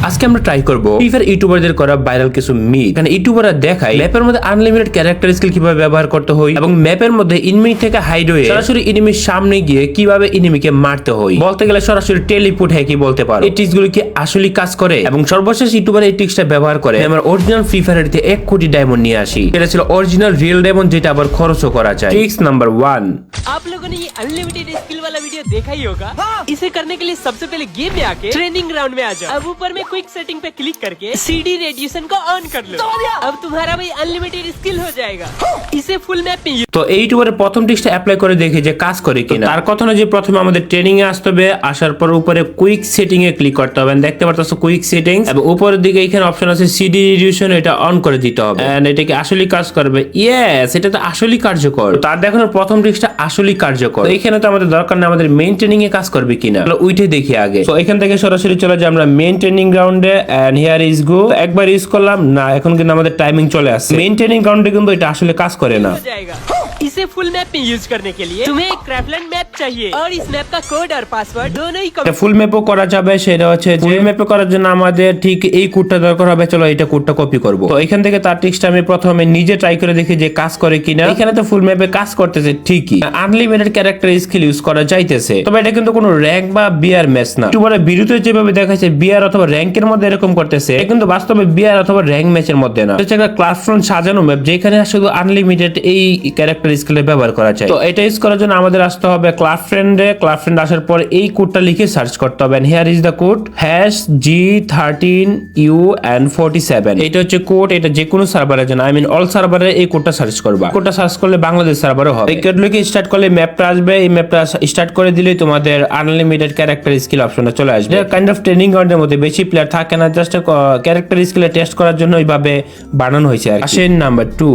আজকে আমরা ট্রাই করব ফ্রি ফায়ার ইউটিউবারদের করা ভাইরাল কিছু মিথ। এখানে ইউটিউবাররা দেখায় ম্যাপের মধ্যে আনলিমিটেড ক্যারেক্টার স্কিল কিভাবে ব্যবহার করতে হয় এবং ম্যাপের মধ্যে এনিমি থেকে হাইড হয়ে সরাসরি এনিমির সামনে গিয়ে কিভাবে এনিমিকে মারতে হয়, বলতে গেলে সরাসরি টেলিপোর্ট হ্যাকি বলতে পারো। এই টিপস গুলো কি আসলে কাজ করে? এবং সর্বশেষ ইউটিউবার এই টিপসটা ব্যবহার করে আমার অরিজিনাল ফ্রি ফায়ার এর 1 কোটি ডায়মন্ড নিয়ে আসি। এটা ছিল অরিজিনাল রিয়েল ডায়মন্ড, যেটা আবার খরচও করা যায়। টিপস নাম্বার 1, आप लोगों ने ये अनलिमिटेड स्किल वाला वीडियो देखा ही होगा। इसे करने के लिए सबसे पहले गेम में आके ट्रेनिंग ग्राउंड में आ जाओ। अब ऊपर में क्विक सेटिंग पे क्लिक करके सीडी रेडिएशन को ऑन कर लो। अब तुम्हारा भाई अनलिमिटेड स्किल हो जाएगा। इसे फुल मैप में তো এই ইউটিউবারের প্রথম টিপসটা অ্যাপ্লাই করে দেখি যে কাজ করে কিনা। তার কথা না যে প্রথমে আমাদের ট্রেনিং এ আসতে হবে, আসার পর উপরে কুইক সেটিং এ ক্লিক করতে হবে। দেখতে পারতেছো কুইক সেটিংস, এবং উপরের দিকে এখানে অপশন আছে সিডি রেডিউশন, এটা অন করে দিতে হবে। এন্ড এটা কি আসলেই কাজ করবে? ইয়েস, এটা তো আসলেই কার্যকর। তার দেখানোর প্রথম টিপসটা আসলেই কার্যকর। এখানে তো আমাদের দরকার না, আমাদের মেইন ট্রেনিং এ কাজ করবে কিনা ওইটাই দেখি আগে। তো এখান থেকে সরাসরি চলে যাই আমরা মেইন ট্রেনিং গ্রাউন্ডে। And here is go. একবার ইউজ করলাম না, এখন কিন্তু আমাদের টাইমিং চলে আসছে। মেইন ট্রেনিং গ্রাউন্ডে কিন্তু এটা আসলে কাজ করে না। हो जाएगा। इसे फुल मैप में यूज करने के लिए तुम्हें एक क्राफ्टलैंड मैप चाहिए और इस मैप का कोड और पासवर्ड दोनों ही ফুল ম্যাপও করা যাবে। সেটা হচ্ছে যে ম্যাপে করার জন্য আমাদের ঠিক এই কোডটা দরকার হবে। চলো এটা কোডটা কপি করব। তো এখান থেকে তার টিক্সটা আমি প্রথমে নিজে ট্রাই করে দেখি যে কাজ করে কিনা। এখানে তো ফুল ম্যাপে কাজ করতেছে ঠিকই, আনলিমিটেড ক্যারেক্টার স্কিল ইউজ করা যাইতেছে। তবে এটা কিন্তু কোনো র‍্যাঙ্ক বা বিআর ম্যাচ না। ইউটিউবারের ভিডিওতে যেভাবে দেখাচ্ছে বিআর অথবা র‍্যাঙ্কের মধ্যে এরকম করতেছে, এটা কিন্তু বাস্তবে বিআর অথবা র‍্যাঙ্ক ম্যাচের মধ্যে না। এটা একটা ক্লাসরুম সাজানো ম্যাপ, যেখানে শুধু আনলিমিটেড এই ক্যারেক্টার স্কিলের ব্যবহার করা যায়। তো এটা ইউজ করার জন্য আমাদের আসতে হবে ক্লাব ফ্রেন্ডে। ক্লাব ফ্রেন্ড আসার পর এই কোডটা লিখে সার্চ করতে হবে। Here is the code #G13U47। এটা হচ্ছে কোড। এটা যে কোনো সার্ভারের জন্য, আই মিন অল সার্ভারে এই কোডটা সার্চ করবা। কোডটা সার্চ করলে বাংলাদেশ সার্ভারও হবে। এই কোড লিখে স্টার্ট করলে ম্যাপটা আসবে। এই ম্যাপটা স্টার্ট করে দিলেই তোমাদের আনলিমিটেড ক্যারেক্টার স্কিল অপশনটা চলে আসবে। কাইন্ড অফ ট্রেনিং গ্রাউন্ডের মধ্যে বেশি প্লেয়ার থাকে না, জাস্ট ক্যারেক্টার স্কিল টেস্ট করার জন্য এইভাবে বানানো হয়েছে। আসেন নাম্বার 2।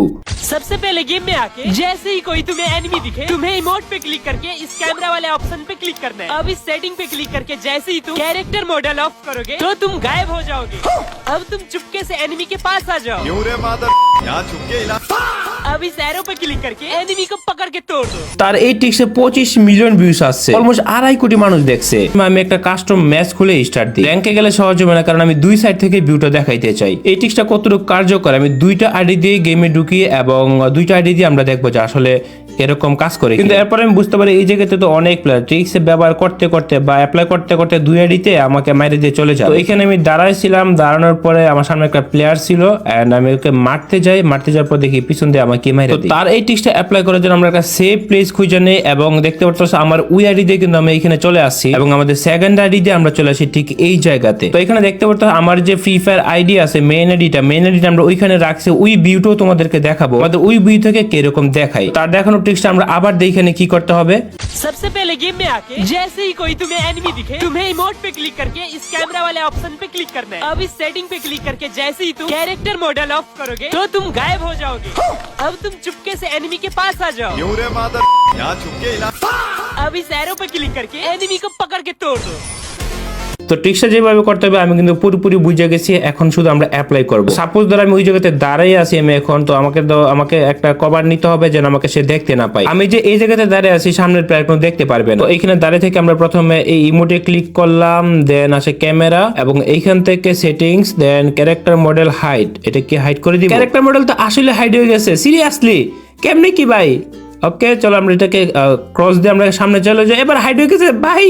सबसे पहले गेम में आके जैसे ही कोई तुम्हें एनिमी दिखे, तुम्हें इमोट पे क्लिक करके इस कैमरा वाले ऑप्शन पे क्लिक करना है। अब इस सेटिंग पे क्लिक करके जैसे ही तुम कैरेक्टर मॉडल ऑफ करोगे तो तुम गायब हो जाओगे। अब तुम चुपके से एनिमी के पास आ जाओ। क्यों रे मादर, यहाँ चुपके अब इस एरो पे क्लिक करके एनिमी को पकड़ के तोड़ दो। তার এই টিক্সে 25 মিলিয়ন ভিউজ আসছে, অলমোস্ট 2.5 কোটি মানুষ দেখছে। আমি একটা কাস্টম ম্যাচ খুলে স্টার্ট দিই। র‍্যাঙ্কে গেলে সহজ হবে না, কারণ আমি দুই সাইড থেকে ভিউটা দেখাইতে চাই। এই টিক্সটা কতটুকু কার্যকর, আমি দুইটা আইডি দিয়ে গেমে ঢুকি এবং দুইটা আইডি দিয়ে আমরা দেখবো যে আসলে এরকম কাজ করে। কিন্তু এরপর আমি বুঝতে পারি এই জায়গাতে তো অনেক প্লেয়ার ট্রিক্স ব্যবহার করতে করতে বা অ্যাপ্লাই করতে করতে দুই আইডিতে আমাকে মাইরে দিয়ে চলে যায়। তো এখানে আমি দাঁড়াইছিলাম, দাঁড়ানোর পরে আমার সামনে একটা প্লেয়ার ছিল এন্ড আমি ওকে মারতে যাওয়ার পর দেখি পিছন দিয়ে আমাকে মাইরে দেয়। তার এই ট্রিক্সটা অ্যাপ্লাই করার জন্য আমরা একটা সেফ প্লেস খুঁজে নেই এবং দেখতে পাচ্ছ আমার ওই আইডি দিয়ে কিন্তু আমি এখানে চলে আসছি এবং আমাদের সেকেন্ড আইডি দিয়ে আমরা চলে আসি ঠিক এই জায়গাতে। তো এখানে দেখতে পাচ্ছ আমার যে ফ্রি ফায়ার আইডি আছে মেইন আইডিটা আমরা ওইখানে রাখছি। ওই ভিউটাও তোমাদেরকে দেখাবো, আমাদের ওই ভিউ থেকে কিরকম দেখায়। তার দেখানোর ট্রিক্সটা আমরা আবার দেখে কি করতে হবে। सबसे पहले गेम में आके जैसे ही कोई तुम्हें एनिमी दिखे, तुम्हें इमोट पे क्लिक करके इस कैमरा वाले ऑप्शन पे क्लिक करना है। अब इस सेटिंग पे क्लिक करके जैसे ही तुम कैरेक्टर मॉडल ऑफ करोगे तो तुम गायब हो जाओगे। अब तुम चुपके से एनिमी के पास आ जाओ। क्यों रे मादर, यहाँ चुपके अब इस एरो पे क्लिक करके एनिमी को पकड़ के तोड़ दो। তো ট্রিক্সটা যেভাবে করতে হবে আমি কিন্তু পুরোপুরি বুঝে গেছি। এখন শুধু আমরা অ্যাপ্লাই করব। সাপোজ ধর আমি ওই জায়গাতে দাঁড়াই আছি আমি এখন, তো আমাকে একটা কভার নিতে হবে যেন আমাকে সে দেখতে না পায়। আমি যে এই জায়গাতে দাঁড়িয়ে আছি সামনের প্লেয়ার কোনো দেখতে পারবে না। তো এইখানে দাঁড়িয়ে থেকে আমরা প্রথমে এই ইমোটে ক্লিক করলাম, দেন আসে ক্যামেরা এবং এইখান থেকে সেটিংস, দেন ক্যারেক্টার মডেল হাইড। এটা কি হাইড করে দিব? ক্যারেক্টার মডেল তো আসলে হাইড হয়ে গেছে। সিরিয়াসলি কেমনে কি ভাই? ওকে চলো আমরা এটাকে ক্রস দিয়ে আমরা সামনে চলে যাই। এবার হাইড হয়ে গেছে ভাই,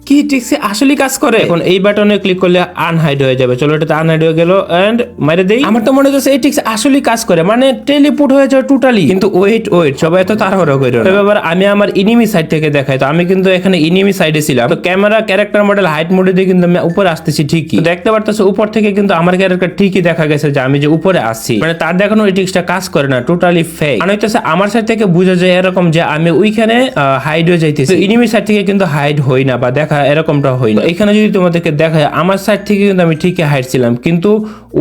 কি ট্রিক্স আসলে কাজ করে? এখন এই বাটনে ক্লিক করলে আনহাইড হয়ে যাবে। চলো এটাতে আনহাইড হয়ে গেল এন্ড মাইরে দেই। আমার তো মনে হচ্ছে এই ট্রিক্স আসলে কাজ করে, মানে টেলিপোর্ট হয়ে যায় টোটালি। কিন্তু ওয়েট সবাই তো তাড়াহুড়ো করে না। এবার আমি আমার এনিমি সাইড থেকে দেখাই। তো আমি কিন্তু এখানে এনিমি সাইডে ছিলাম। তো ক্যামেরা ক্যারেক্টার মডেল হাইট মোডে দিয়ে কিন্তু আমি উপরে আসতেছি ঠিকই। দেখতে পারতেছো উপর থেকে কিন্তু আমার ক্যারেক্টার ঠিকই দেখা গেছে যে আমি যে উপরে আসছি, মানে তার দেখানো এই ট্রিক্সটা কাজ করে না, টোটালি ফেক। মানে হইতেছে আমার সাইড থেকে বোঝা যায় এরকম যে আমি ওইখানে হাইড হয়ে যাইতেছি, এনিমি সাইড থেকে কিন্তু হাইড হই না বা দেখা এরকমটা হয় না। এখানে যদি তোমাদেরকে দেখায় আমার সাইড থেকে কিন্তু আমি ঠিকই হাইড ছিলাম, কিন্তু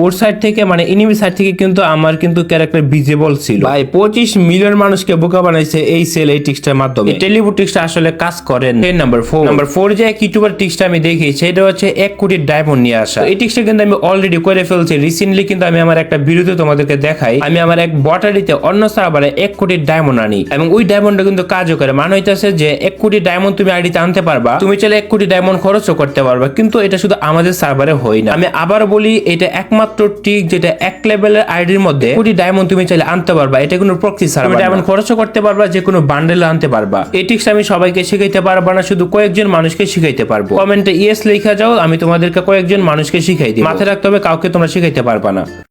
ওর সাইড থেকে মানে এনিমি সাইড থেকে কিন্তু আমার কিন্তু ক্যারেক্টার ভিজিবল ছিল। ভাই 25 মিলিয়ন মানুষকে বোকা বানাইছে এই সেল এই টিক্সটার মাধ্যমে। টেলিপোর্ট টিক্সটা আসলে কাজ করে না। নাম্বার 4 যে এক ইউটিউবার টিক্সটা আমি দেখি সেটা হচ্ছে 1 কোটি ডায়মন্ড নিয়ে আসা। এই টিক্সটা কিন্তু আমি অলরেডি করে ফেলছি রিসেন্টলি, কিন্তু আমি আমার একটা ভিডিওতে তোমাদেরকে দেখাই আমি আমার এক বটারিতে অন্য সার্ভারে 1 কোটি ডায়মন্ড আনি এবং ওই ডায়মন্ডটা কিন্তু কাজও করে। মানে হইতাছে যে 1 কোটি ডায়মন্ড তুমি আইডিতে আনতে পারবা, তুমি চাইলে 1 কোটি ডায়মন্ড খরচও করতে পারবা, কিন্তু এটা শুধু আমাদের সার্ভারে হয় না। আমি আবার বলি এটা একমাত্র টিক যেটা এক লেভেলের আইডির মধ্যে কোটি ডায়মন্ড তুমি চাইলে আনতে পারবা। এটা কোনো প্রক্সি সার্ভার, তুমি ডায়মন্ড খরচও করতে পারবা, যে কোনো বান্ডেলে আনতে পারবা। এই টিক্স আমি সবাইকে শিখাইতে পারবো না, শুধু কয়েকজন মানুষকে শিখাইতে পারবো। কমেন্টে ইয়েস লেখা যাও, আমি তোমাদেরকে কয়েকজন মানুষকে শিখাই দিই। মাথায় রাখতে হবে কাউকে তোমরা শিখাইতে পারবা না।